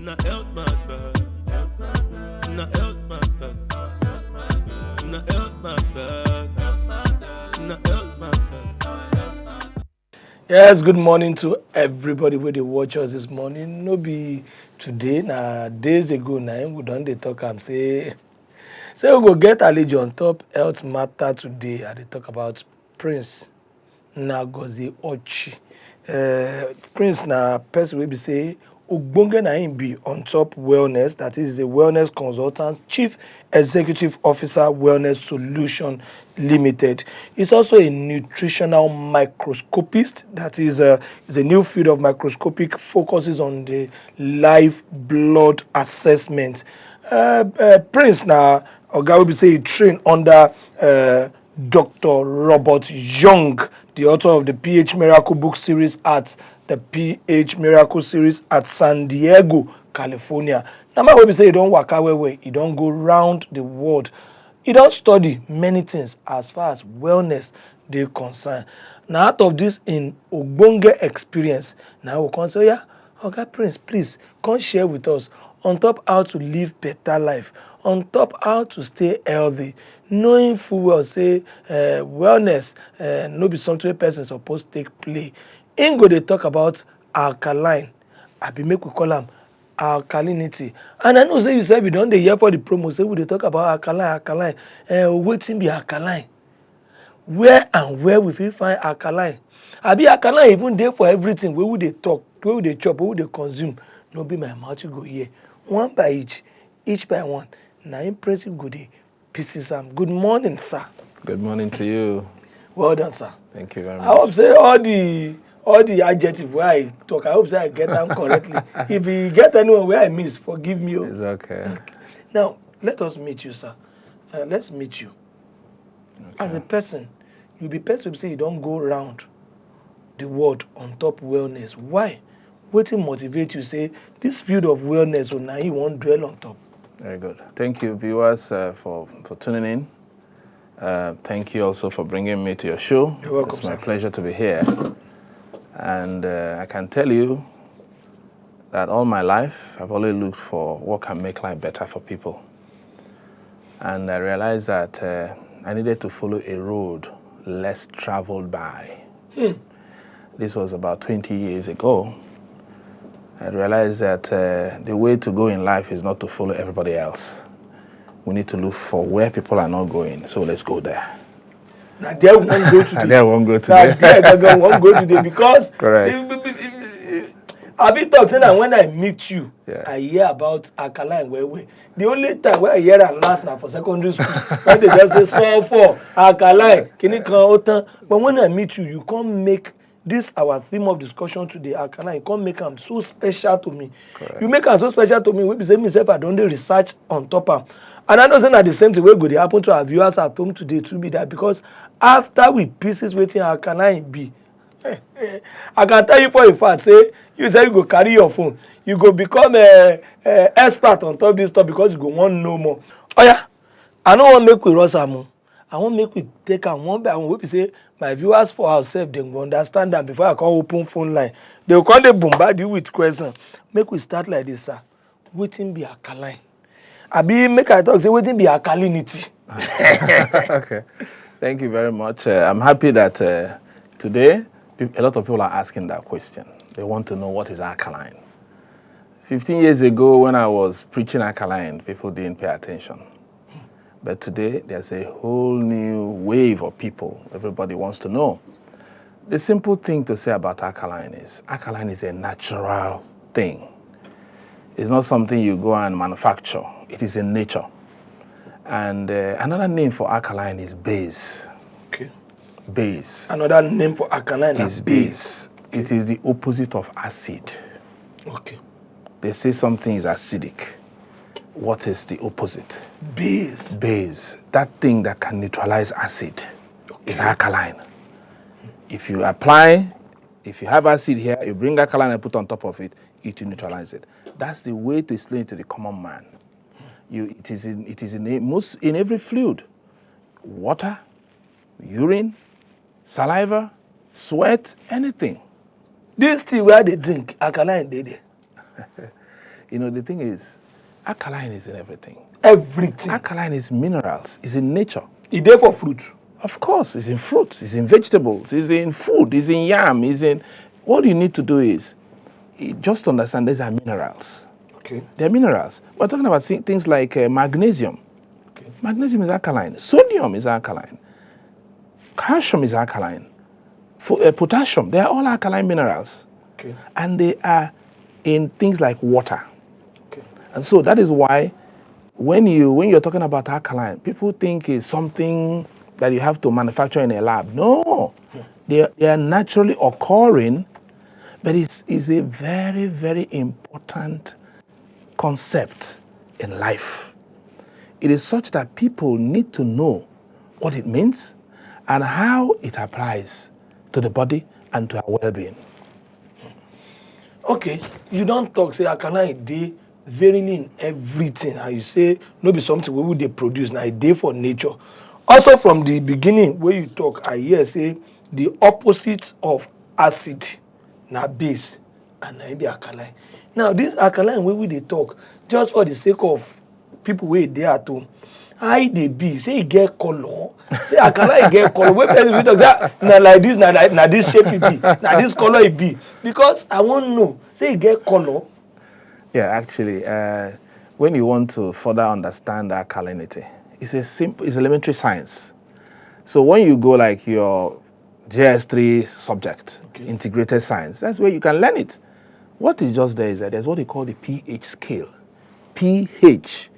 Na Health Matta. Na Health Matta. Na Health Matta. Na Health Matta. Yes, good morning to everybody where they watch us this morning. No be today, na days ago now we don dey talk am say we go get alejo on top Health Matter today. I dey talk about Prince Nnagozie Ochi. Prince na person wey be say ogbonge na him be on top wellness, that is a wellness consultant, chief executive officer, Wellness Solution Limited. He's also a nutritional microscopist, that is a new field of microscopic, focuses on the live blood assessment. Prince na oga wey be say he train under Dr. Robert Young, the author of the PH Miracle book series at the PH Miracle series at San Diego, California. Now, man wey be say he don waka well, he don go round the world. He don study many things as far as wellness dey concerned. Now, out of this in ogbonge experience, now we come say, yeah, Oga Prince, please come share with us on top how to live better life, on top how to stay healthy, knowing full well say wellness no be something wey person suppose take play. Im go dey talk about alkaline, abi make we call am alkalinity. And I know say you sef you don dey hear for the promo say we dey talk about alkaline. Wetin be alkaline? Where and where we fit find alkaline? Abi alkaline even dey for everything wey we dey talk, wey we dey chop, wey we dey consume. No be my mouth you go hear. One by each by one. Na im Prince go dey pieces am. Good morning, sir. Good morning to you. Well done, sir. Thank you very much. I hope say all the adjective wey I talk, I hope say I get them correctly. If you get anyone where I miss, forgive me. It's okay. Now, let us meet you, sir. Let's meet you. Okay. As a person, you be person who say you don't go round the world on top wellness. Why? Wetin motivate you say this field of wellness, now you won't dwell on top? Very good. Thank you, viewers, for tuning in. Thank you also for bringing me to your show. You're welcome, It's my sir. pleasure to be here. And I can tell you that all my life, I've always looked for what can make life better for people. And I realized that I needed to follow a road less traveled by. This was about 20 years ago. I realized that the way to go in life is not to follow everybody else. We need to look for where people are not going, so let's go there. Now there we won't go today. There won't go today. Now there we won't go today because Correct. I've been talking that when I meet you, Yeah. I hear about alkaline well. The only time where I hear that last now for secondary school, when they just say sulfur, alkaline, but when I meet you, you can't make this our theme of discussion today, alkaline. You can't make them so special to me. Correct. You make them so special to me. We be saying myself, I don't do research on top of. And I know saying that the same thing will go to happen to our viewers at home today to be that because after we pieces waiting alkaline be. I can tell you for a fact, say you say you go carry your phone, you go become a expert on top this stuff because you go want know more. Oh yeah, I don't want make we rush am. I want make we take am one by one. We say my viewers for ourselves, they go understand that before I can open phone line. They will come dey bombard you with questions. Make we start like this, sir. Wetin be alkaline? Abi make I talk say wetin be alkalinity? Okay. Thank you very much. I'm happy that today a lot of people are asking that question. They want to know what is alkaline. 15 years ago when I was preaching alkaline, people didn't pay attention. But today there's a whole new wave of people. Everybody wants to know. The simple thing to say about alkaline is a natural thing. It's not something you go and manufacture. It is in nature. And another name for alkaline is base. Okay. Base. Another name for alkaline is base. Okay. It is the opposite of acid. Okay. They say something is acidic. What is the opposite? Base. Base. That thing that can neutralize acid is alkaline. If you have acid here, you bring alkaline and put on top of it, it will neutralize it. That's the way to explain it to the common man. It is in every fluid. Water, urine, saliva, sweat, anything. This tea where they drink, alkaline dey there. You know, the thing is, alkaline is in everything. Everything. Alkaline is minerals, is in nature. It's there for fruit. Of course, it's in fruits, it's in vegetables, it's in food, it's in yam, it's in... What you need to do is just understand these are minerals. Okay. They're minerals. We're talking about things like magnesium. Okay. Magnesium is alkaline. Sodium is alkaline. Calcium is alkaline. Potassium, they are all alkaline minerals. Okay. And they are in things like water. Okay. And so that is why when you're talking about alkaline, people think it's something that you have to manufacture in a lab. No, they are naturally occurring, but it's a very, very important concept in life. It is such that people need to know what it means and how it applies to the body and to our well-being. Okay, you don't talk, say, alkaline dey verily in everything, and you say no be something wey we dey produce, na e dey for nature. Also from the beginning wey you talk, I hear say the opposite of acid na base, and na be alkaline. Now this alkaline wey we dey talk, just for the sake of people wey dey at home, how e dey be? Say e get color, say alkaline get color, wey person fit talk say na like this, na this shape e be, na this color e be, because I wan know, say e get color. Yeah, actually, when you want to further understand alkalinity, it's elementary science. So when you go like your JS3 subject, Okay. integrated science, that's where you can learn it. What is just there is that there's what they call the pH scale. pH,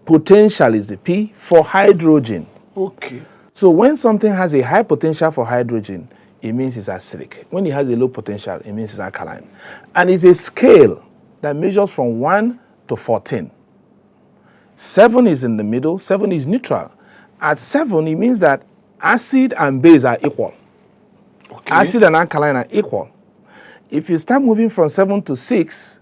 potential is the P for hydrogen. Okay. So when something has a high potential for hydrogen, it means it's acidic. When it has a low potential, it means it's alkaline. And it's a scale that measures from 1 to 14. 7 is in the middle, 7 is neutral. At 7, it means that acid and base are equal. Okay. Acid and alkaline are equal. If you start moving from 7 to 6,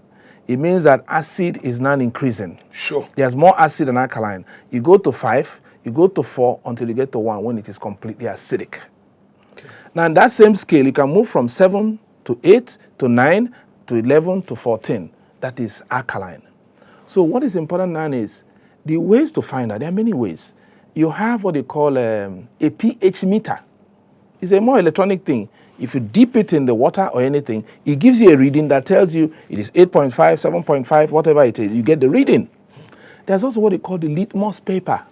it means that acid is now increasing. Sure. There's more acid than alkaline. You go to 5, you go to 4 until you get to 1 when it is completely acidic. Okay. Now, in that same scale, you can move from 7 to 8 to 9 to 11 to 14. That is alkaline. So what is important now is the ways to find out. There are many ways. You have what they call a pH meter. It's a more electronic thing. If you dip it in the water or anything, it gives you a reading that tells you it is 8.5, 7.5, whatever it is. You get the reading. There's also what they call the litmus paper.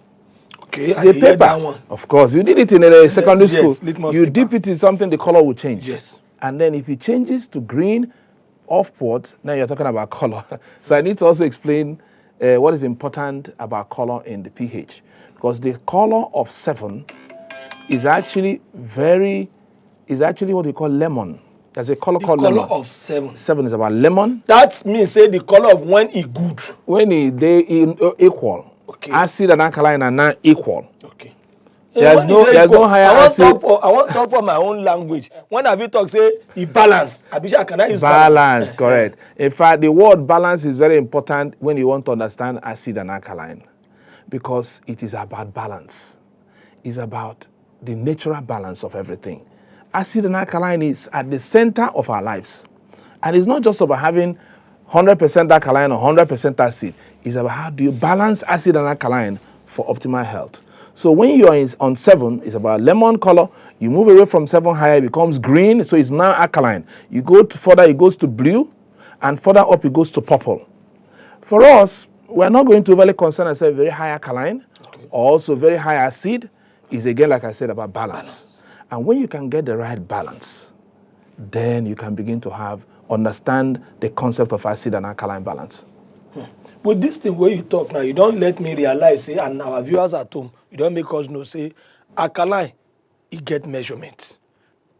Okay, It's a paper. That one. Of course, you did it in a secondary Yes, school. litmus You paper. dip it in something, the color will change. Yes. And then if it changes to green, offwards, now you're talking about color. So I need to also explain what is important about color in the pH. Because the color of 7 is actually what we call lemon. There's a color called lemon. The color of 7. 7 is about lemon. That means say the color of when e good. When they equal. Okay. Acid and alkaline are not equal. Okay. There's no higher acid. I want talk for my own language. When have you talk say e balance? Abisha, can I use balance? Correct. In fact, the word balance is very important when you want to understand acid and alkaline, because it is about balance. It's about the natural balance of everything. Acid and alkaline is at the center of our lives. And it's not just about having 100% alkaline or 100% acid. It's about how do you balance acid and alkaline for optimal health. So when you are on 7, it's about lemon color. You move away from 7 higher, it becomes green, so it's now alkaline. You go further, it goes to blue, and further up, it goes to purple. For us, we're not going to overly concern ourselves very high alkaline, Okay. or also very high acid. Is again, like I said, about balance. And when you can get the right balance, then you can begin to understand the concept of acid and alkaline balance. With this thing where you talk now, you don't let me realize, say, and our viewers at home, you don't make us know, say, alkaline, it get measurement.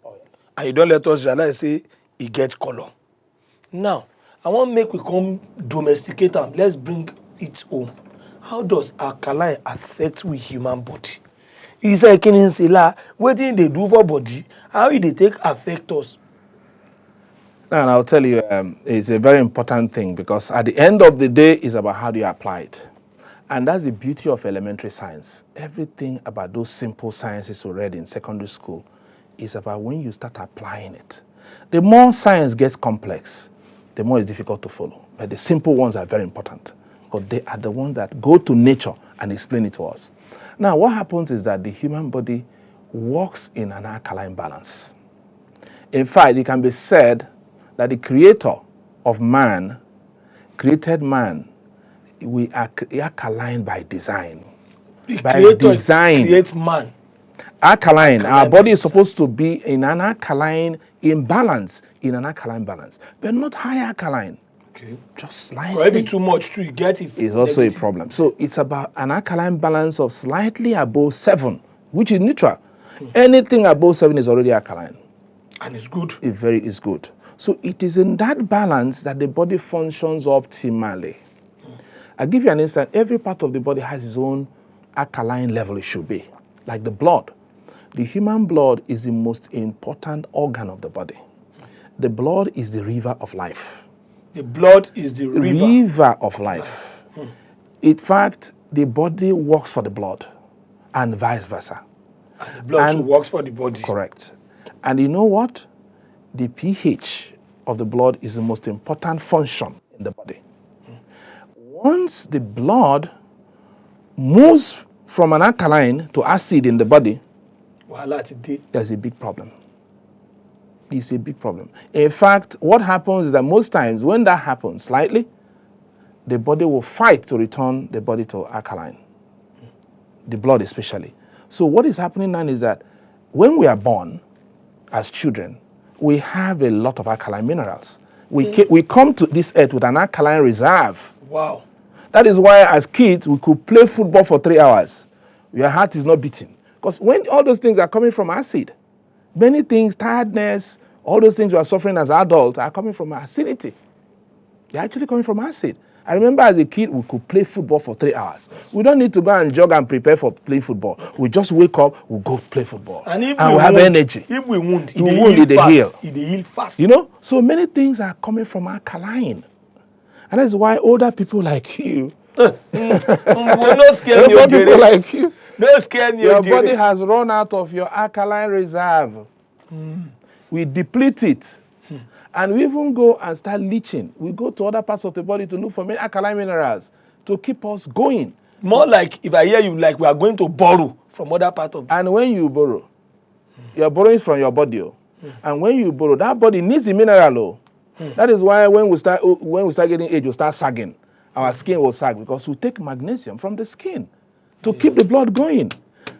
Oh, yes. And you don't let us realize, say, it get color. Now, I want to make we come domesticate them. Let's bring it home. How does alkaline affect we human body? You say, what do they do for body? How do they take affect us? And I'll tell you, it's a very important thing, because at the end of the day, it's about how do you apply it. And that's the beauty of elementary science. Everything about those simple sciences we read in secondary school is about when you start applying it. The more science gets complex, the more it's difficult to follow. But the simple ones are very important because they are the ones that go to nature and explain it to us. Now, what happens is that the human body works in an alkaline balance. In fact, it can be said that the creator of man created man. We are alkaline by design. The creator creates man. Alkaline. Our body is supposed to be in an alkaline balance, but not high alkaline. Okay. Just slightly. Or if it's too much, too, you get it. Is also a problem. So it's about an alkaline balance of slightly above 7, which is neutral. Anything above 7 is already alkaline. And it's good. It's good. So it is in that balance that the body functions optimally. I'll give you an instance. Every part of the body has its own alkaline level it should be. Like the blood. The human blood is the most important organ of the body. The blood is the river of life. The blood is the river of life. In fact, the body works for the blood and vice versa. And the blood works for the body. Correct. And you know what? The pH of the blood is the most important function in the body. Once the blood moves from an alkaline to acid in the body, there's a big problem. It's a big problem. In fact, what happens is that most times when that happens slightly, the body will fight to return the body to alkaline, the blood especially. So what is happening now is that when we are born as children, we have a lot of alkaline minerals. We come to this earth with an alkaline reserve. Wow. That is why as kids, we could play football for 3 hours. Your heart is not beating. Because when all those things are coming from acid, many things, tiredness, all those things we are suffering as adults are coming from acidity. They're actually coming from acid. I remember as a kid, we could play football for 3 hours. We don't need to go and jog and prepare for playing football. We just wake up, we go play football. And if we have energy. If we wound, it heal. It heal fast. You know, so many things are coming from alkaline. And that's why older people like you, we're not scared older people like you, don't scare me. Your body has run out of your alkaline reserve. We deplete it. And we even go and start leaching. We go to other parts of the body to look for alkaline minerals to keep us going. More like, if I hear you, like we are going to borrow from other parts of the body. And when you borrow, you're borrowing from your body. And when you borrow, that body needs a mineral. That is why when we start getting age, we start sagging. Our skin will sag because we take magnesium from the skin to keep the blood going.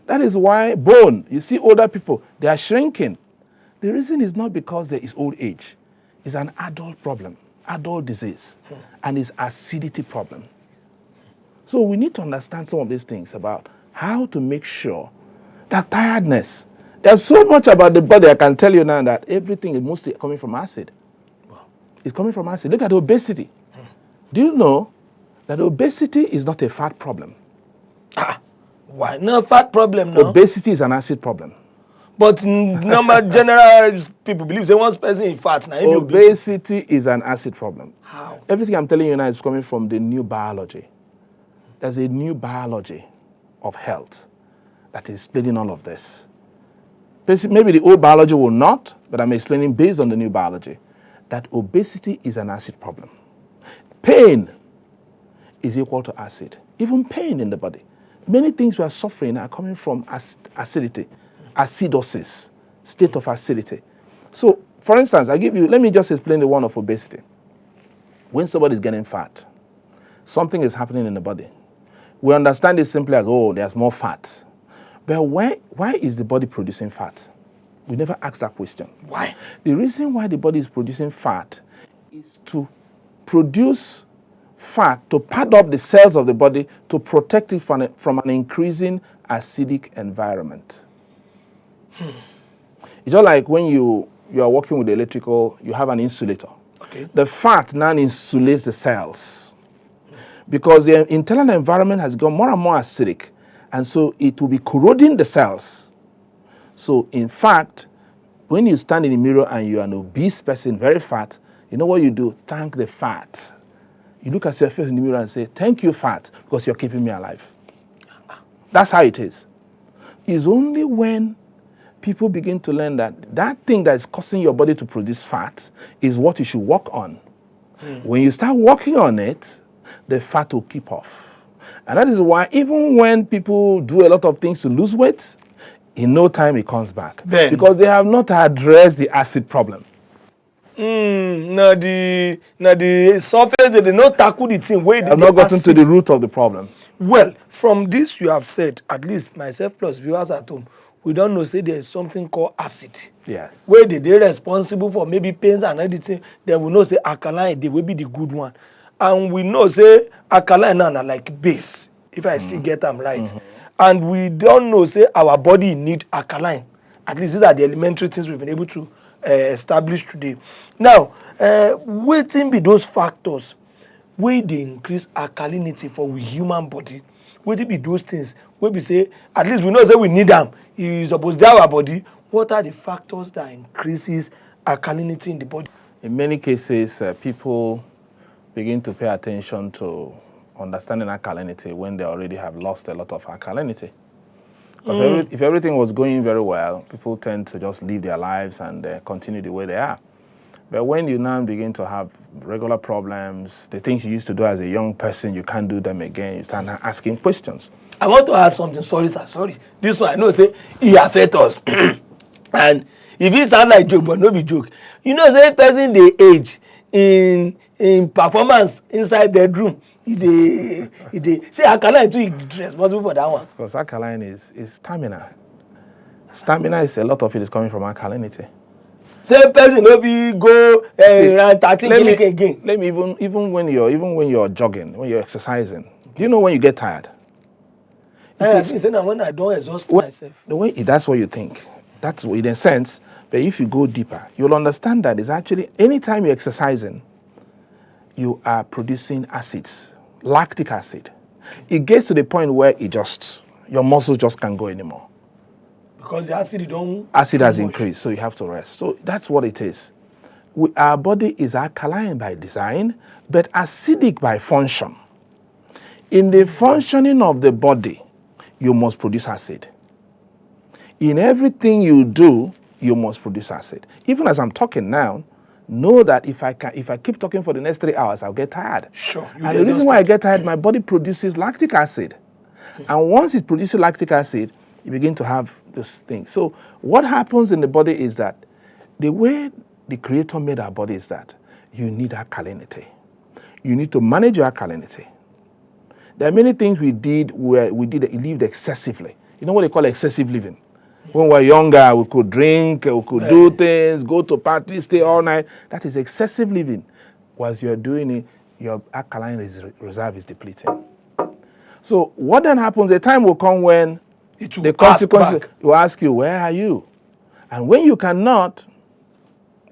That is why bone, you see older people, they are shrinking. The reason is not because there is old age. It's an adult problem, adult disease, and it's acidity problem. So we need to understand some of these things about how to make sure that tiredness, there's so much about the body, I can tell you now that everything is mostly coming from acid. Wow. It's coming from acid. Look at obesity. Do you know that obesity is not a fat problem? Why? No fat problem, no? Obesity is an acid problem. But normal general people believe that one person is fat. Now, obesity is an acid problem. How? Everything I'm telling you now is coming from the new biology. There's a new biology of health that is explaining all of this. Maybe the old biology will not, but I'm explaining based on the new biology that obesity is an acid problem. Pain is equal to acid. Even pain in the body. Many things we are suffering are coming from acidity. Acidosis, state of acidity. So, for instance, let me just explain the one of obesity. When somebody is getting fat, something is happening in the body. We understand it simply like, oh, there's more fat. But why is the body producing fat? We never ask that question. Why? The reason why the body is producing fat is to produce fat, to pad up the cells of the body to protect it from an increasing acidic environment. It's just like when you are working with the electrical, you have an insulator. Okay. The fat now insulates the cells because the internal environment has gone more and more acidic, and so it will be corroding the cells. So in fact, when you stand in the mirror and you are an obese person, very fat, you know what you do? Thank the fat. You look at yourself in the mirror and say, thank you, fat, because you're keeping me alive. That's how it is. It's only when people begin to learn that thing that is causing your body to produce fat is what you should work on. When you start working on it, the fat will keep off. And that is why even when people do a lot of things to lose weight, in no time it comes back. Then. Because they have not addressed the acid problem. Na the surface they not tackle the thing where They have not gotten to the root of the problem. Well, from this you have said, at least myself plus viewers at home, we don't know say there is something called acid. Yes. Where they responsible for maybe pains and everything, then we know say alkaline they will be the good one. And we know say alkaline now like base, if I still get them right. And we don't know say our body need alkaline. At least these are the elementary things we've been able to establish today. Now, wetin be those factors wey dey increase alkalinity for we human body? Wetin be those things wey be say at least we know say we need am, e suppose dey our body. What are the factors that increases alkalinity in the body? In many cases, people begin to pay attention to understanding alkalinity when they already have lost a lot of alkalinity. Because if everything was going very well, people tend to just live their lives and continue the way they are. But when you now begin to have regular problems, the things you used to do as a young person, you can't do them again. You start asking questions. I want to ask something. Sorry, sir. Sorry. This one I know say e affect us. And if it sound like joke, but no be joke. You know, say person dey age in performance inside bedroom. He dey say alkaline too is responsible for that one. Because alkaline is stamina. Stamina is a lot of it is coming from alkalinity. Say person no be go around 30 kg again. Let me even when you're jogging, when you're exercising, do you know when you get tired? I think say when I don't exhaust myself. The way that's what you think. That's in a sense. But if you go deeper, you'll understand that it's actually anytime you're exercising, you are producing acids, lactic acid. It gets to the point where your muscles just can't go anymore. Because the acid has increased, so you have to rest. So that's what it is. Our body is alkaline by design, but acidic by function. In the functioning of the body, you must produce acid. In everything you do, you must produce acid. Even as I'm talking now, know that if I keep talking for the next 3 hours, I'll get tired. Sure. And the reason why I get tired, my body produces lactic acid. And once it produces lactic acid, you begin to have this thing. So what happens in the body is that the way the Creator made our body is that you need alkalinity. You need to manage your alkalinity. There are many things we did where we lived excessively. You know what they call excessive living? When we were younger, we could drink, we could do things, go to parties, stay all night. That is excessive living. Whilst you're doing it, your alkaline reserve is depleting. So what then happens, a time will come when the consequences will ask you, where are you? And when you cannot,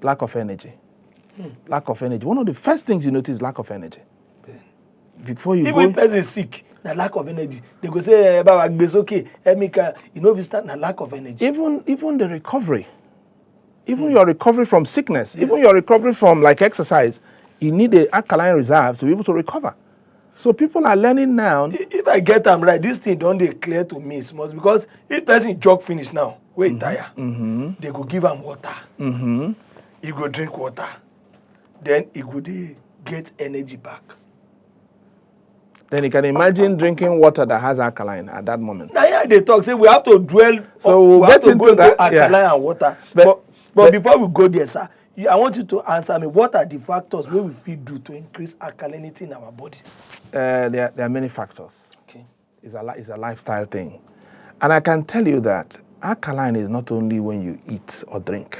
lack of energy. Lack of energy. One of the first things you notice is lack of energy. Before you even if person is sick, na lack of energy. They go say, okay, you know, if you start na lack of energy. Even the recovery, even your recovery from sickness, even your recovery from like exercise, you need the alkaline reserves to be able to recover. So people are learning now. If I get them right, this thing don't dey clear to me small, because if person jog finish now, wait tire, they go give am water. He go drink water, then he go get energy back. Then you can imagine drinking water that has alkaline at that moment. Now yeah, they talk say we have to dwell. So we have to go into alkaline and water. But before we go there, sir, I want you to answer me. What are the factors where we feel do to increase alkalinity in our body? There are many factors. Okay, it's a lifestyle thing, and I can tell you that alkaline is not only when you eat or drink.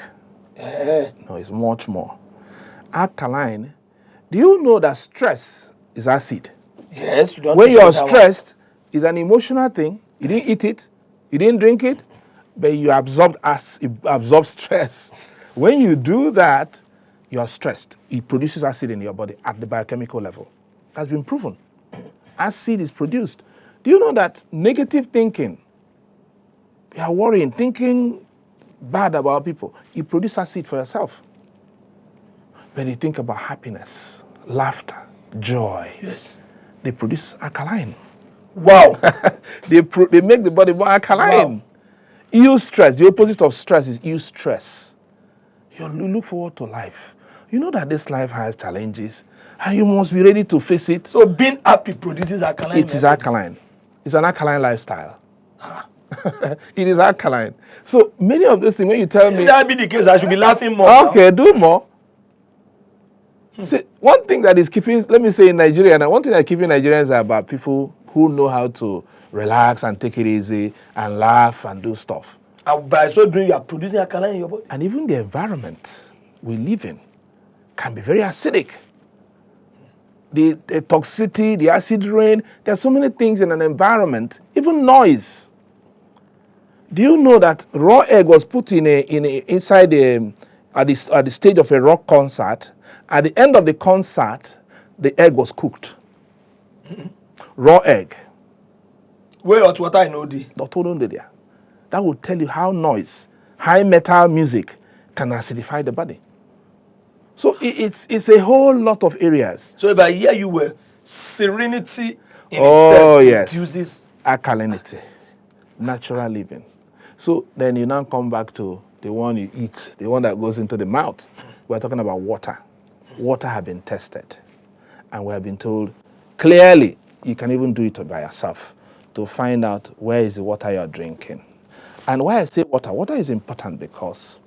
No, it's much more. Alkaline. Do you know that stress is acid? Yes. When you're stressed, it's an emotional thing. You didn't eat it, you didn't drink it, but you absorb stress. When you do that, you are stressed. It produces acid in your body at the biochemical level. That's been proven. Acid is produced. Do you know that negative thinking, you are worrying, thinking bad about people, you produce acid for yourself. When you think about happiness, laughter, joy, yes, they produce alkaline. Wow. They make the body more alkaline. Wow. Eustress, the opposite of stress is eustress. You look forward to life. You know that this life has challenges, And you must be ready to face it. So being happy produces alkaline. It is alkaline. It's an alkaline lifestyle. It is alkaline. So many of those things, when you tell me... If that be the case, I should be laughing more. Okay, do more. See, one thing that is keeping, let me say in Nigeria, and one thing that keeping Nigerians are about people who know how to relax and take it easy and laugh and do stuff. And by so doing, you are producing alkaline in your body. And even the environment we live in can be very acidic. The toxicity, the acid rain, there are so many things in an environment, even noise. Do you know that raw egg was put inside at the stage of a rock concert? At the end of the concert, the egg was cooked. Raw egg. Where hot water I know the. That will tell you how noise, high metal music can acidify the body. So it's a whole lot of areas. So if I hear you were serenity in itself produces alkalinity, natural living. So then you now come back to the one you eat, the one that goes into the mouth. We're talking about water. Water have been tested. And we have been told clearly you can even do it by yourself to find out where is the water you're drinking. And why I say water, water is important because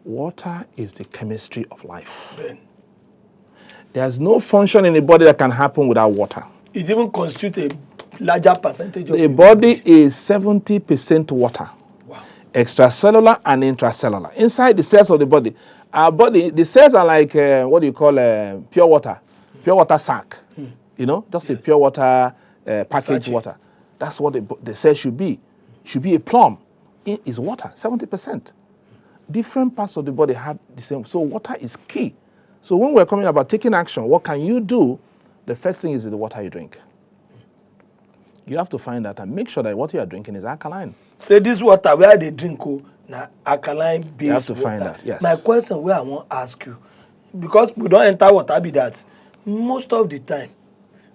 water is the chemistry of life. There's no function in the body that can happen without water. It even constitutes a larger percentage of the body is 70% water. Wow. Extracellular and intracellular. Inside the cells of the body, our body, the cells are like what do you call pure water sac. You know, just a pure water packaged water. That's what the cell should be. Should be a plum. It is water, 70%. Different parts of the body have the same. So water is key. So when we're coming about taking action, what can you do? The first thing is the water you drink. You have to find out and make sure that what you are drinking is alkaline. Say this water where they drink na alkaline based water. You have to find out, yes. My question where I want to ask you, because we don't enter water be that, most of the time,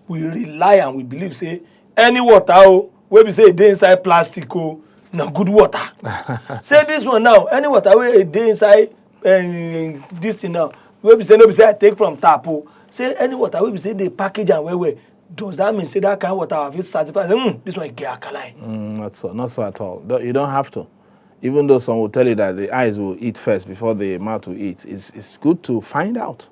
we rely and we believe, say, any water where we say they inside plastic, na good water. Say this one now, any water where they inside this thing now, where we say no, we say I take from tap. Say any water where we say they package and where does that mean say that kind of water have it certified? Say, this one get alkaline. Not so at all. You don't have to. Even though some will tell you that the eyes will eat first before the mouth will eat, it's good to find out.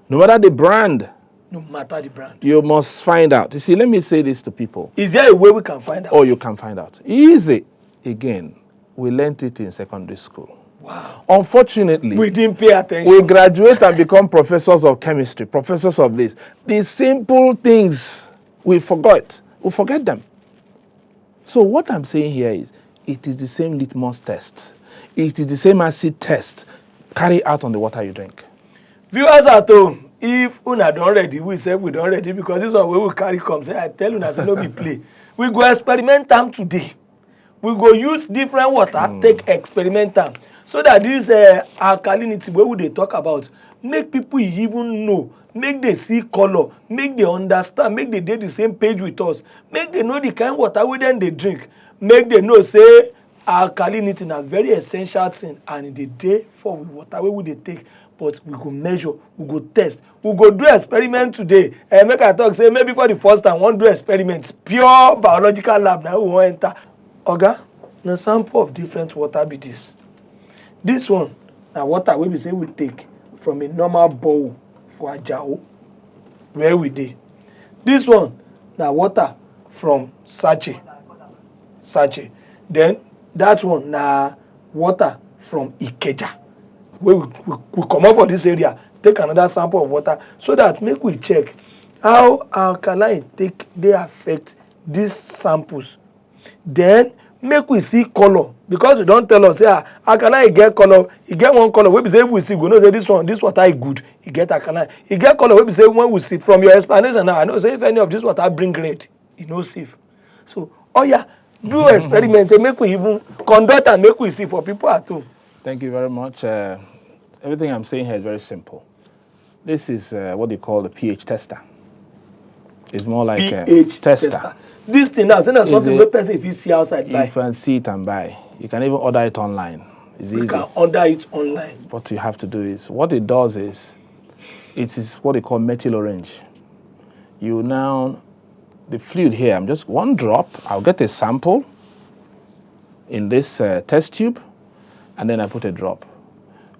No matter the brand. No matter the brand. You must find out. You see, let me say this to people. Is there a way we can find out? Oh, you can find out. Easy. Again, we learned it in secondary school. Wow. Unfortunately, we didn't pay attention. We graduate and become professors of chemistry, professors of this. These simple things, we forget. We forget them. So what I'm saying here is, it is the same litmus test. It is the same acid test. Carry out on the water you drink. Viewers at home, if una don't ready, we say we don't ready because this one we will carry come. Say I tell una say no be play. We go experiment them today. We go use different water, take experiment them. So that this alkalinity where they talk about, make people even know, make they see color, make they understand, make they the same page with us, make they know the kind of water we then they drink, make they know say alkalinity is a very essential thing and in the day for water we they take, but we go measure, we go test, we go do experiment today. And make I talk say maybe for the first time one do experiment, pure biological lab now we want enter. Oga, na sample of different water be this. This one, now water we say we take from a normal bowl for a jar where we did. This one, now water from sachet. Then that one, now water from Ikeja. Where we come out for this area, take another sample of water so that make we check how alkaline they affect these samples. Then make we see color because you don't tell us alkaline get color, you get one color wey be say if we see we know say this water is good, you get alkaline. You get color wey be say when we see from your explanation now I know say if any of this water bring red, e no safe. So do experiment and make we even conduct and make we see for people at home. Thank you very much. Everything I'm saying here is very simple. This is what they call the pH tester. It's more like pH tester. This thing now, something where person if you see outside buy. You can see it and buy. You can even order it online. It's easy. You can order it online. What you have to do is, what it does is, it is what they call methyl orange. You now, the fluid here, I'm just one drop, I'll get a sample in this test tube, and then I put a drop.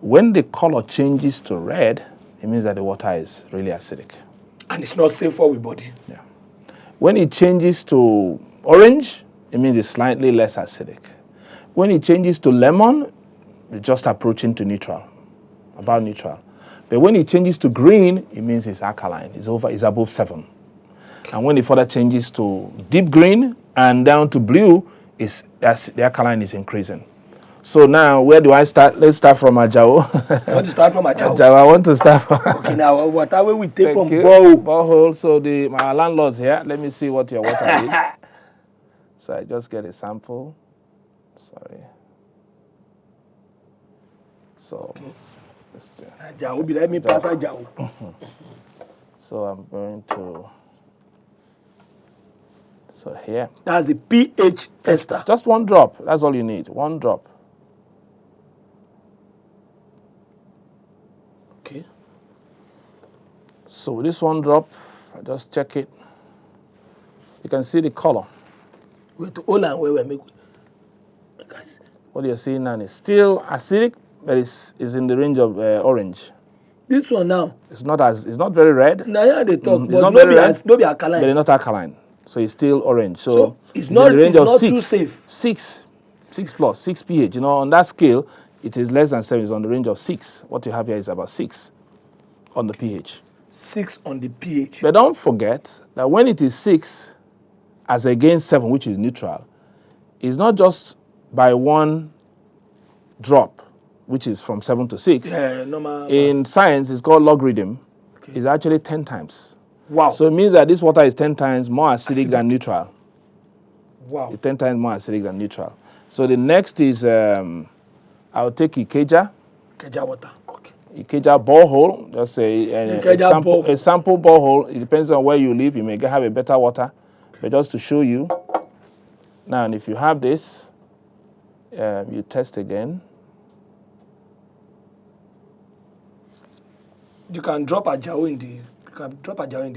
When the color changes to red, it means that the water is really acidic. And it's not safe for our body. Yeah. When it changes to orange, it means it's slightly less acidic. When it changes to lemon, it's just approaching to neutral, about neutral. But when it changes to green, it means it's alkaline. It's above 7. And when it further changes to deep green and down to blue, the alkaline is increasing. So now, where do I start? Let's start from Ajao. You want to start from Ajao? Ajao, I want to start from... Okay, now, whatever we take from borehole. So my landlord's here. Let me see what your water is. So I just get a sample. Sorry. So... Ajao, let me pass Ajao. So I'm going to... So here. That's the pH tester. Just one drop. That's all you need. One drop. Okay. So with this one drop, I just check it. You can see the color. Wait, hold on, wait. What you're seeing now is still acidic, but it's in the range of orange. This one now. It's not very red. Now yeah, they talk, but no be alkaline. But it's not alkaline. So it's still orange. So it's not, in the range it's of not 6, too safe. 6 plus, 6 pH. You know, on that scale, it is less than 7. It's on the range of 6. What you have here is about 6 on the pH. 6 on the pH. But don't forget that when it is 6 as against 7, which is neutral, it's not just by one drop, which is from 7 to 6. Yeah, normal. In science, it's called logarithm. Okay. It's actually 10 times. Wow. So it means that this water is 10 times more acidic than neutral. Wow. It's 10 times more acidic than neutral. So the next is, I'll take Ikeja. Ikeja water. Okay. Ikeja borehole. Just a sample borehole. It depends on where you live. You may have a better water. Okay. But just to show you. Now, and if you have this, you test again. You can drop Ajao in the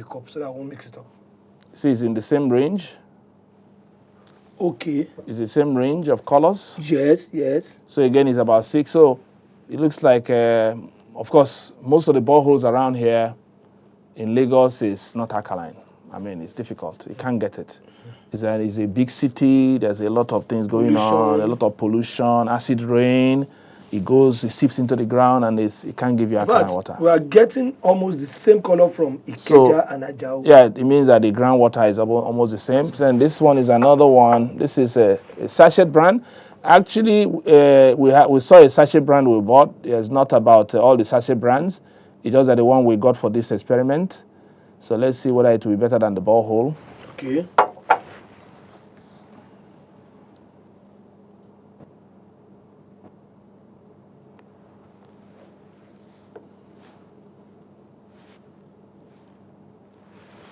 cup so that I won't mix it up. See, it's in the same range. Okay. It's the same range of colors. Yes. So again, it's about 6. So it looks like, of course, most of the boreholes around here in Lagos is not alkaline. I mean, it's difficult. You can't get it. It's a big city. There's a lot of things going on, a lot of pollution, acid rain. It seeps into the ground, and it can't give you alkaline water. We are getting almost the same color from Ikeja and Ajao. Yeah, it means that the groundwater is almost the same. And this one is another one. This is a sachet brand. Actually, we saw a sachet brand we bought. It's not about all the sachet brands. It's just that the one we got for this experiment. So let's see whether it will be better than the borehole. Okay.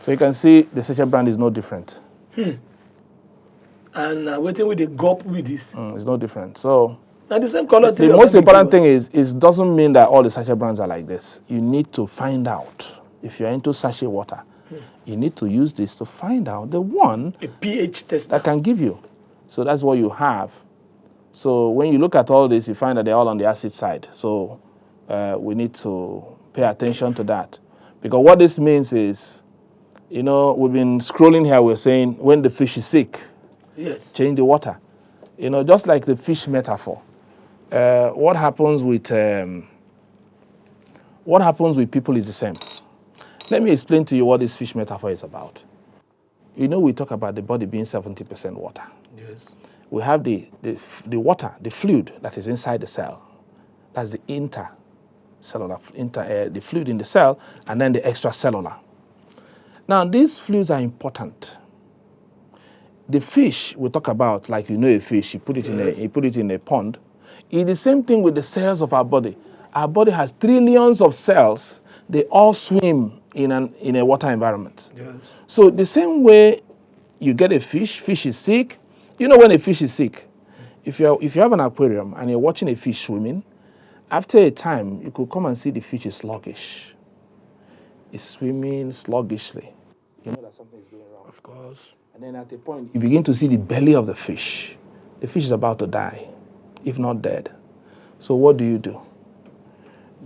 So you can see the sachet brand is no different. And waiting with the gulp with this. It's no different. So now the same color. The most important thing is it doesn't mean that all the sachet brands are like this. You need to find out. If you're into sachet water, you need to use this to find out the one a pH tester that can give you. So that's what you have. So when you look at all this, you find that they're all on the acid side. So we need to pay attention to that. Because what this means is, you know, we've been scrolling here, we're saying when the fish is sick, yes, change the water. You know, just like the fish metaphor. What happens with people is the same. Let me explain to you what this fish metaphor is about. You know, we talk about the body being 70% water. Yes. We have the water, the fluid that is inside the cell. That's the intercellular, the fluid in the cell, and then the extracellular. Now, these fluids are important. The fish we talk about, like you know a fish, you put it in a pond. It's the same thing with the cells of our body. Our body has trillions of cells. They all swim in a water environment. Yes. So the same way you get a fish is sick. You know when a fish is sick, if you have an aquarium and you're watching a fish swimming, after a time you could come and see the fish is sluggish. is swimming sluggishly, you know that something is going wrong. Of course. And then at a point, you begin to see the belly of the fish. The fish is about to die, if not dead. So what do? Do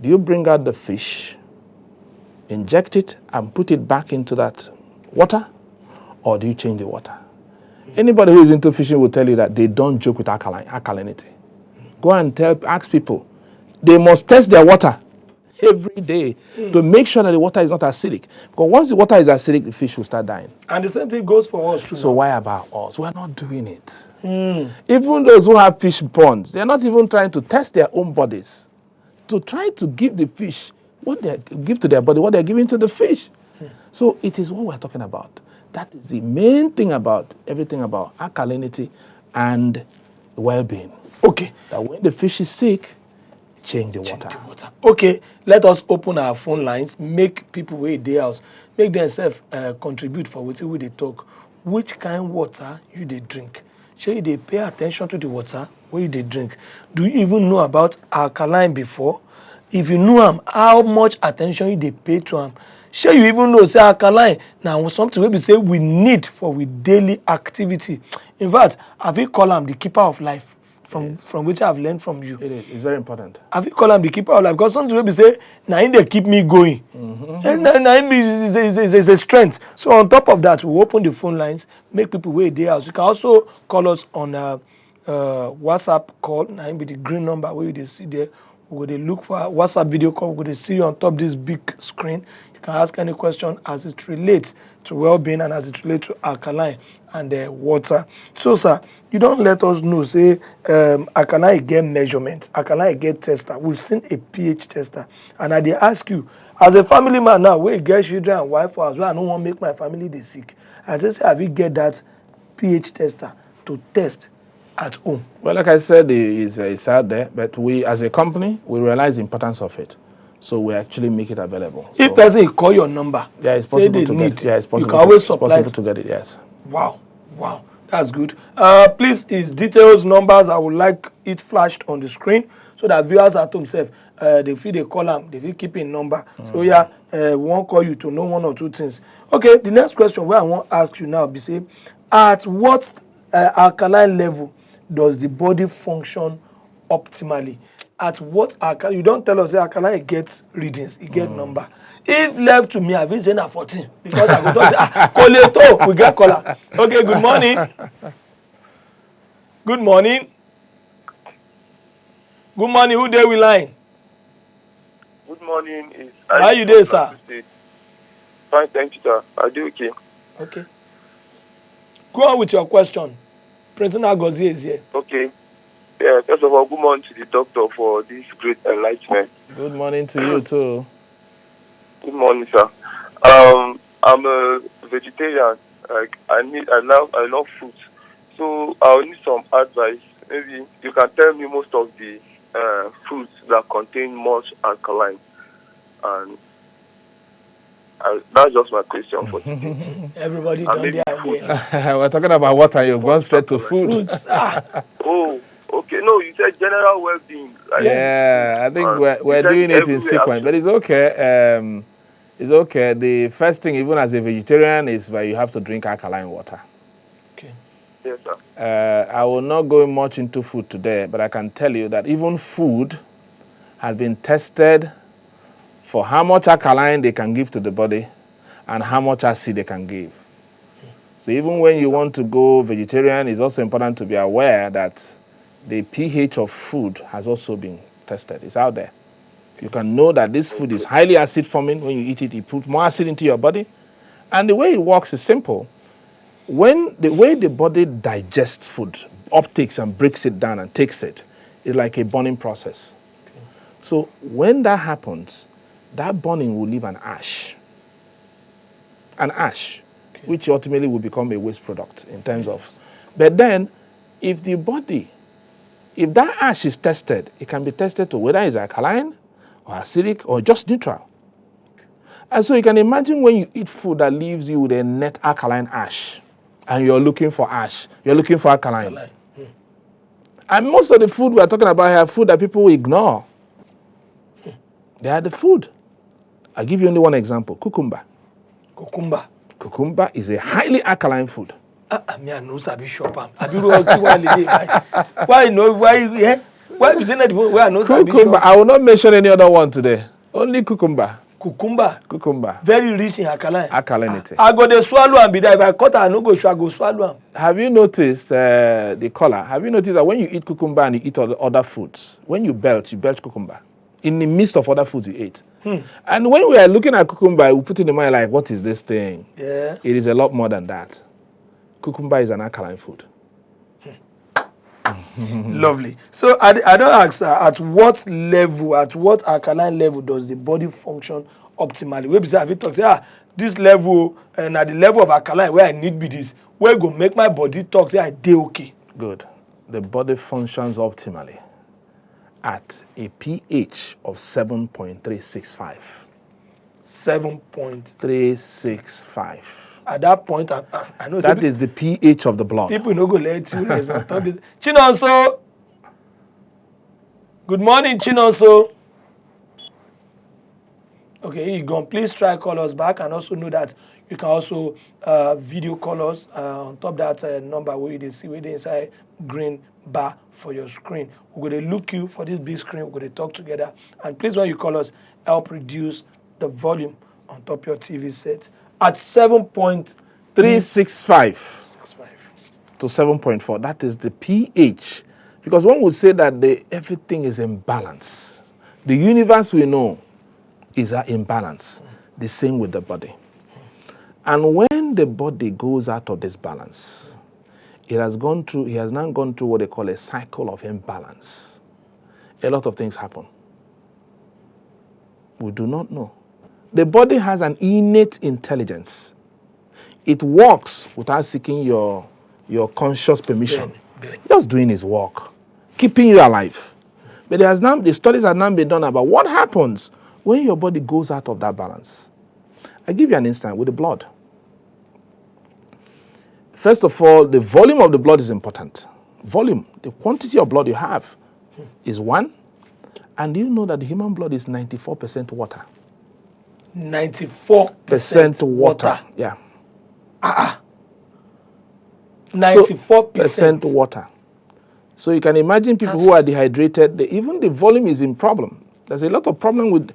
you bring out the fish, inject it, and put it back into that water, or do you change the water? Anybody who is into fishing will tell you that they don't joke with alkalinity. Go and ask people. They must test their water every day to make sure that the water is not acidic. Because once the water is acidic, the fish will start dying. And the same thing goes for us too. So why about us? We're not doing it. Even those who have fish ponds, they're not even trying to test their own bodies to try to give the fish what they give to their body, what they're giving to the fish. So it is what we're talking about. That is the main thing about everything about alkalinity and well-being. Okay. That when the fish is sick, change the water. Okay, let us open our phone lines, make people wait their house, make themselves contribute for what we they talk. Which kind water you they drink? Shall you they pay attention to the water where you they drink? Do you even know about alkaline before? If you know how much attention you they pay to them? Shall you even know say alkaline now something we say we need for we daily activity? In fact, have you call them the keeper of life? From which I've learned from you. It's very important. Have you called them the keeper of life? Because sometimes people say, now they keep me going. And it's a strength. So on top of that, we open the phone lines, make people wait their house. You can also call us on WhatsApp call. Now be the green number where you see there. We go look for a WhatsApp video call. We go see you on top of this big screen. You can ask any question as it relates to well-being and as it relates to alkaline and water. So, sir, you don't let us know, say, alkaline get measurement, alkaline get tester. We've seen a pH tester. And I ask you, as a family man now, where you get children and wife for us, where I don't want to make my family they sick. I say, have you get that pH tester to test at home? Well, like I said, it's out there, but we, as a company, we realize the importance of it. So we actually make it available. If person call your number, yeah, it's possible to get it. Yeah, it's possible. You can always supply. It's possible to get it. Yes. Wow, that's good. Please, his details, numbers, I would like it flashed on the screen so that viewers at home they feel they call them, they feel keep in number. So yeah, we won't call you to know one or two things. Okay, the next question where I want to ask you now be say, at what alkaline level does the body function optimally? At what alkaline? You don't tell us alkaline gets readings, it get number. If left to me, I've been saying 14 because I go talk. Koleto, we get caller. Okay, good morning. Good morning. Good morning. Who there we line? Good morning. How you there, sir? Fine, thank you, sir. I do okay. Okay. Go on with your question. Prince Nnagozie is here. Okay. Yeah, first of all, good morning to the doctor for this great enlightenment. Good morning to you too. Good morning, sir. I'm a vegetarian. Like I love fruit. So I'll need some advice. Maybe you can tell me most of the fruits that contain much alkaline. And that's just my question for today. Everybody done their way. We're talking about water. You've gone straight to food. Fruits. Oh, okay. No, you said general well-being. Yeah, I think we're doing it in sequence, but it's okay. It's okay. The first thing, even as a vegetarian, is that you have to drink alkaline water. Okay. Yes, sir. I will not go much into food today, but I can tell you that even food has been tested for how much alkaline they can give to the body and how much acid they can give. So even when you want to go vegetarian, it's also important to be aware that the pH of food has also been tested. It's out there. You can know that this food is highly acid forming. When you eat it, it puts more acid into your body. And the way it works is simple. The way the body digests food, uptakes and breaks it down and takes it, is like a burning process. Okay. So when that happens, that burning will leave an ash. Okay. Which ultimately will become a waste product in terms of. But then, if that ash is tested, it can be tested to whether it's alkaline or acidic or just neutral. And so you can imagine when you eat food that leaves you with a net alkaline ash, and you're looking for ash, you're looking for alkaline. And most of the food we're talking about here are food that people ignore. They are the food. I'll give you only one example. Cucumber. Cucumber. Cucumber is a highly alkaline food. Me I know sabi shop am. Abi ro ki wa lele. Why no why yeah? Why be saying that where I know sabi shop? Cucumber. I will not mention any other one today. Only cucumber. Cucumber. Cucumber. Very rich in alkaline. Alkalinity. I go dey swallow am be that if I cut am I no go sure I go swallow am. Have you noticed the color? Have you noticed that when you eat cucumber and you eat other foods, when you belch cucumber in the midst of other foods you ate. And when we are looking at cucumber, we put in the mind like, what is this thing? Yeah. It is a lot more than that. Cucumber is an alkaline food. Lovely. So I don't ask at what level, at what alkaline level does the body function optimally? We be say have you talk say this level and at the level of alkaline where I need be this, where go make my body talk say I dey okay. Good. The body functions optimally at a pH of 7.365. 7.365. 365. At that point, I know that is the pH of the blood. People no go let you rest on top this. Chinonso. Good morning, Chinonso. Okay, you gone. Please try call us back, and also know that you can also video call us on top that number where you see where they inside green bar for your screen. We're going to look you for this big screen. We're going to talk together, and please when you call us, help reduce the volume on top your TV set at 7.365 to 7.4. That is the pH, because one would say that everything is in balance. The universe we know is in balance. The same with the body. And when the body goes out of this balance, it has now gone through what they call a cycle of imbalance. A lot of things happen. We do not know. The body has an innate intelligence. It works without seeking your conscious permission. Just doing its work, keeping you alive. But the studies have now been done about what happens when your body goes out of that balance. I give you an instance with the blood. First of all, the volume of the blood is important. Volume, the quantity of blood you have is one. And do you know that the human blood is 94% water? 94% water. Yeah. 94% water. So you can imagine people who are dehydrated, even the volume is in problem. There's a lot of problem with,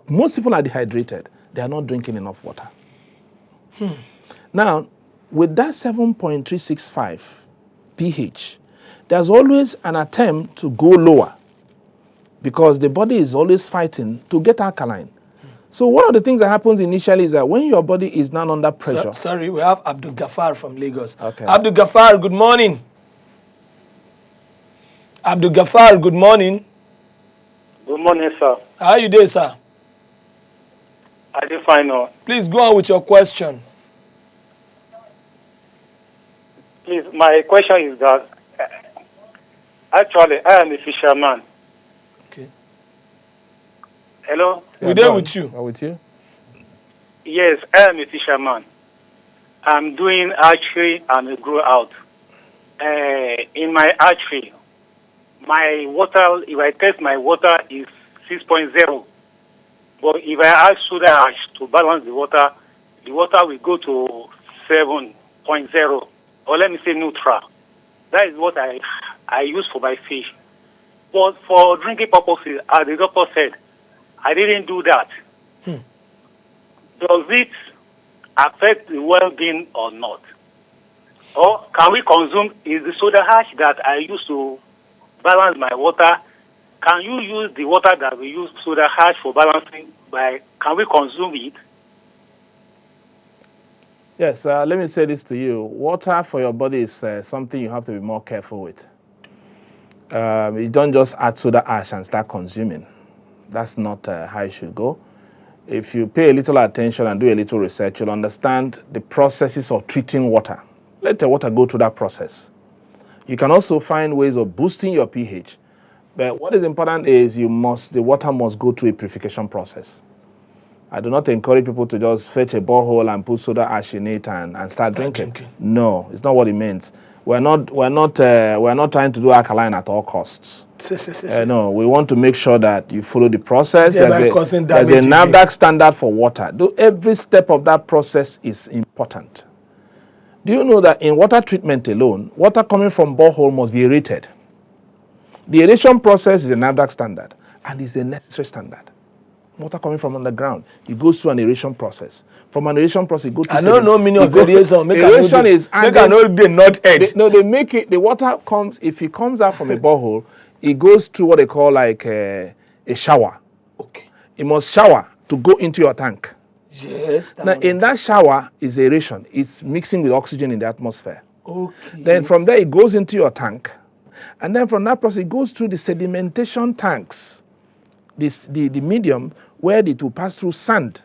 most people are dehydrated. They are not drinking enough water. Now, with that 7.365 pH, there's always an attempt to go lower because the body is always fighting to get alkaline. So one of the things that happens initially is that when your body is now under pressure. Sorry, we have Abdul Ghaffar from Lagos. Okay. Abdul Ghaffar, good morning. Abdul Ghaffar, good morning. Good morning, sir. How are you doing, sir? I did fine now. Please go on with your question. Please, my question is that actually I am a fisherman. Okay. Hello? We're there with you. Are with you? Yes, I am a fisherman. I'm doing archery and a grow out. In my archery, my water, if I test my water is 6.0. But if I ask soda ash to balance the water will go to 7.0. Or let me say neutral. That is what I use for my fish. But for drinking purposes, as the doctor said, I didn't do that. Does it affect the well-being or not? Or can we consume, is the soda ash that I use to balance my water, can you use the water that we use soda ash for balancing can we consume it? Yes, let me say this to you. Water for your body is something you have to be more careful with. You don't just add soda ash and start consuming. That's not how it should go. If you pay a little attention and do a little research, you'll understand the processes of treating water. Let the water go through that process. You can also find ways of boosting your pH. But what is important is the water must go through a purification process. I do not encourage people to just fetch a borehole and put soda ash in it and start drinking. No, it's not what it means. We're not trying to do alkaline at all costs. No, we want to make sure that you follow the process. There's a NAFDAC standard for water. Every step of that process is important. Do you know that in water treatment alone, water coming from borehole must be aerated? The aeration process is a NAFDAC standard and is a necessary standard. Water coming from underground, it goes through an aeration process. From an aeration process, it goes to. I don't know meaning of aeration. Aeration is. Make I know the not edge. They make it. The water comes. If it comes out from a borehole, it goes through what they call like a shower. Okay. It must shower to go into your tank. Yes. Now, in that shower is aeration. It's mixing with oxygen in the atmosphere. Okay. Then from there, it goes into your tank. And then from that process, it goes through the sedimentation tanks, the medium where it will pass through sand,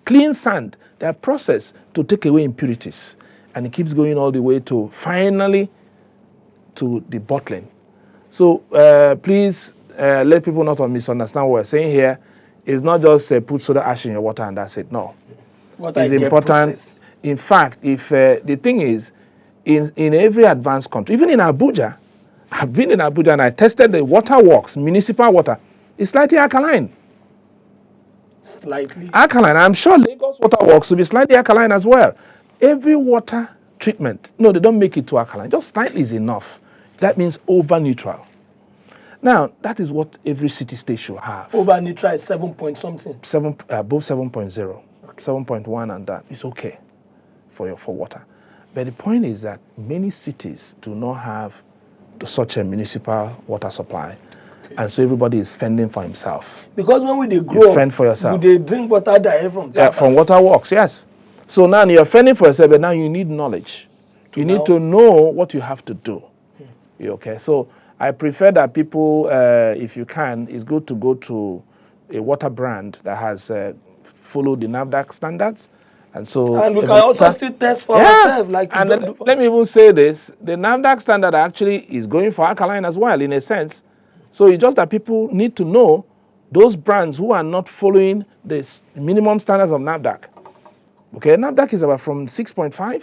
clean sand. They are processed to take away impurities. And it keeps going all the way to finally to the bottling. So please let people not misunderstand what we're saying here. It's not just put soda ash in your water and that's it. No. It's important. Process. In fact, if the thing is, in every advanced country, even in Abuja, I've been in Abuja and I tested the water works, municipal water. It's slightly alkaline. Slightly? Alkaline. I'm sure Lagos water works will be slightly alkaline as well. Every water treatment, no, they don't make it too alkaline. Just slightly is enough. That means over neutral. Now, that is what every city state should have. Over neutral is 7 point something. Above 7.0. Okay. 7.1 and that. It's okay for water. But the point is that many cities do not have such a municipal water supply. Okay. And so everybody is fending for himself. Because when they grow up, fend for yourself. They drink water direct from tap? Yeah, from water works, yes. So now you're fending for yourself, but now you need knowledge. You need to know what you have to do. Okay, so I prefer that people, if you can, it's good to go to a water brand that has followed the NAFDAC standards. And we can also still test for ourselves. Let me even say this. The NAFDAC standard actually is going for alkaline as well, in a sense. So it's just that people need to know those brands who are not following the minimum standards of NAFDAC. Okay, NAFDAC is about from 6.5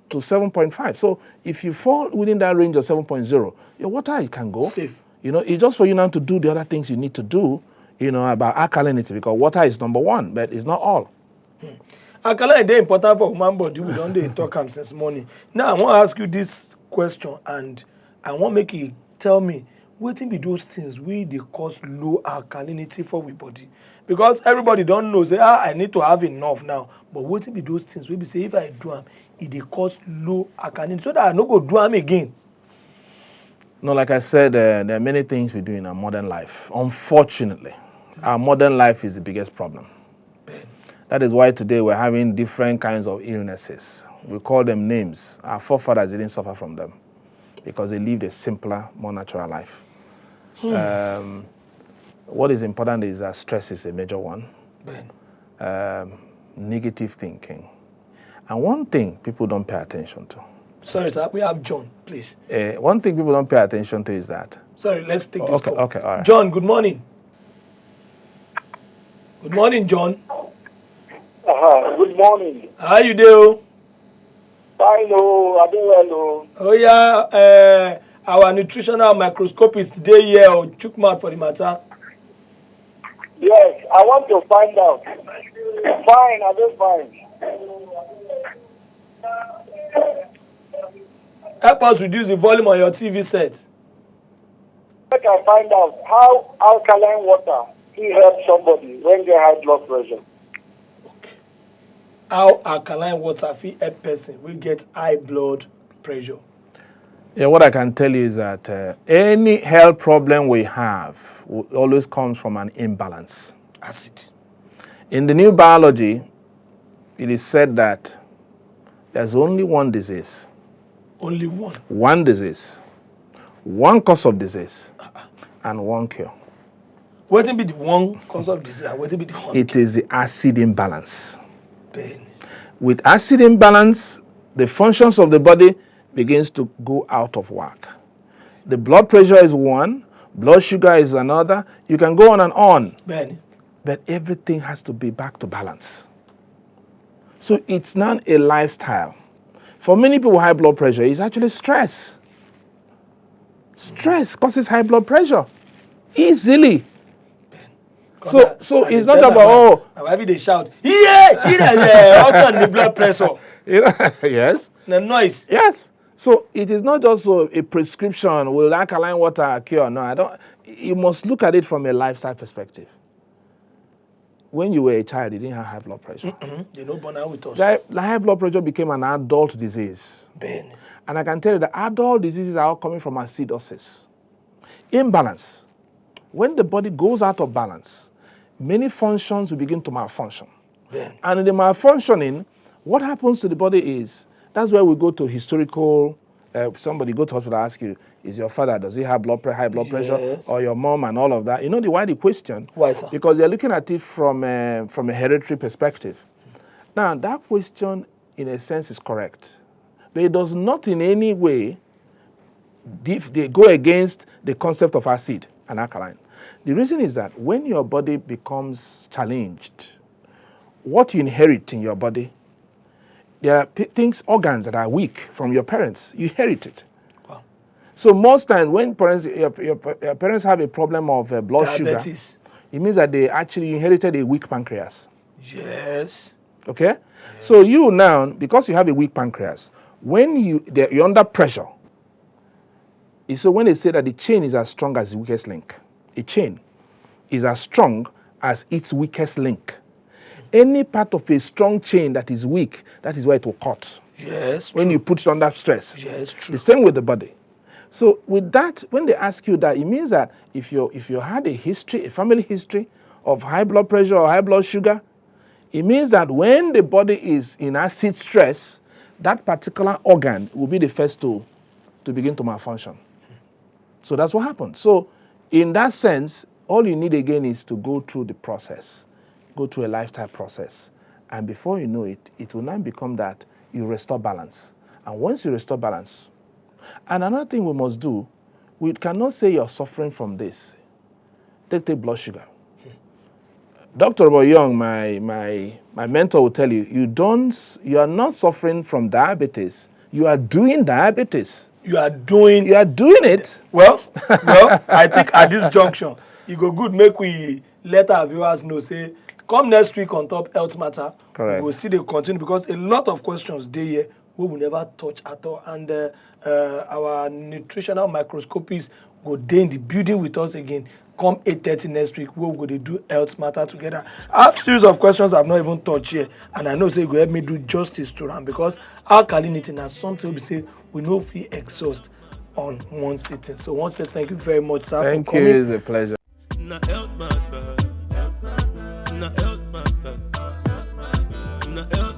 to 7.5. So if you fall within that range of 7.0, your water can go. Safe. It's just for you now to do the other things you need to do, about alkalinity, because water is number one, but it's not all. Alkaline is important for human body. We don't talk about since morning. Now I want to ask you this question, and I want to make you tell me what be those things they cause low alkalinity for we body, because everybody don't know say I need to have enough now, but what be those things we say if I do them it cause low alkalinity so that I no go do them again. No, like I said, there are many things we do in our modern life. Unfortunately, our modern life is the biggest problem. That is why today we're having different kinds of illnesses. We call them names. Our forefathers didn't suffer from them because they lived a simpler, more natural life. What is important is that stress is a major one. Negative thinking. And one thing people don't pay attention to. Sorry, sir. We have John, please. One thing people don't pay attention to is that. Sorry, let's take this call. Okay, all right. John, good morning. Good morning, John. Good morning. How you do? Fine, I do well. Oh yeah, our nutritional microscopist today here or Chukmat for the matter. Yes, I want to find out. Fine, I do fine. Help us reduce the volume on your TV set. I can find out how alkaline water can help somebody when they have blood pressure. How alkaline water fit help person will get high blood pressure? Yeah, what I can tell you is that any health problem we have always comes from an imbalance. Acid. In the new biology, it is said that there's only one disease. Only one? One disease, one cause of disease, and one cure. What will be the one cause of disease? What will be the one? It is the acid imbalance. With acid imbalance, the functions of the body begins to go out of whack. The blood pressure is one, blood sugar is another. You can go on and on. but everything has to be back to balance. So it's not a lifestyle. For many people, high blood pressure is actually stress. Stress causes high blood pressure easily. So it's not about my wife they shout, yeah, out on the blood pressure. Yes. The noise. Yes. So it is not just a prescription. Will alkaline water cure? No, I don't. You must look at it from a lifestyle perspective. When you were a child, you didn't have high blood pressure. They don't burn out with us. The high blood pressure became an adult disease. Ben. And I can tell you that adult diseases are all coming from acidosis. Imbalance. When the body goes out of balance, many functions will begin to malfunction. Ben. And in the malfunctioning, what happens to the body is, that's where we go to historical, somebody go to hospital and ask you, is your father, does he have high blood pressure? Or your mom and all of that? You know why the question? Why, sir? Because they're looking at it from a hereditary perspective. Now, that question, in a sense, is correct. But it does not in any way they go against the concept of acid and alkaline. The reason is that when your body becomes challenged, what you inherit in your body, there are organs that are weak from your parents. You inherit it. Wow. So most times when your parents have a problem of blood Diabetes. sugar, it means that they actually inherited a weak pancreas. Yes. Okay? Yes. So you now, because you have a weak pancreas, when you're under pressure, so when they say that the chain is as strong as the weakest link, a chain is as strong as its weakest link. Any part of a strong chain that is weak, that is where it will cut. Yes. When you put it under stress. Yes, true. The same with the body. So with that, when they ask you that, it means that if you had a family history of high blood pressure or high blood sugar, it means that when the body is in acid stress, that particular organ will be the first to begin to malfunction. So that's what happens. So in that sense, all you need again is to go through the process, go through a lifestyle process. And before you know it, it will now become that you restore balance. And once you restore balance, and another thing we must do, we cannot say you're suffering from this. Take blood sugar. Dr. Young, my mentor will tell you, you are not suffering from diabetes. You are doing diabetes. You are doing it. Well, I think at this junction, it go good make we let our viewers know, say, come next week on Top Health Matter. Correct. We'll see the continue because a lot of questions there here we will never touch at all. And our nutritional microscopists go there in the building with us again. Come 8:30 next week, we're going to do Health Matter together. I have a series of questions I've not even touched here, and I know say go help me do justice to them because alkalinity is something we say we know we exhaust on one sitting. So once again, thank you very much, sir, for coming. Thank you, it's a pleasure.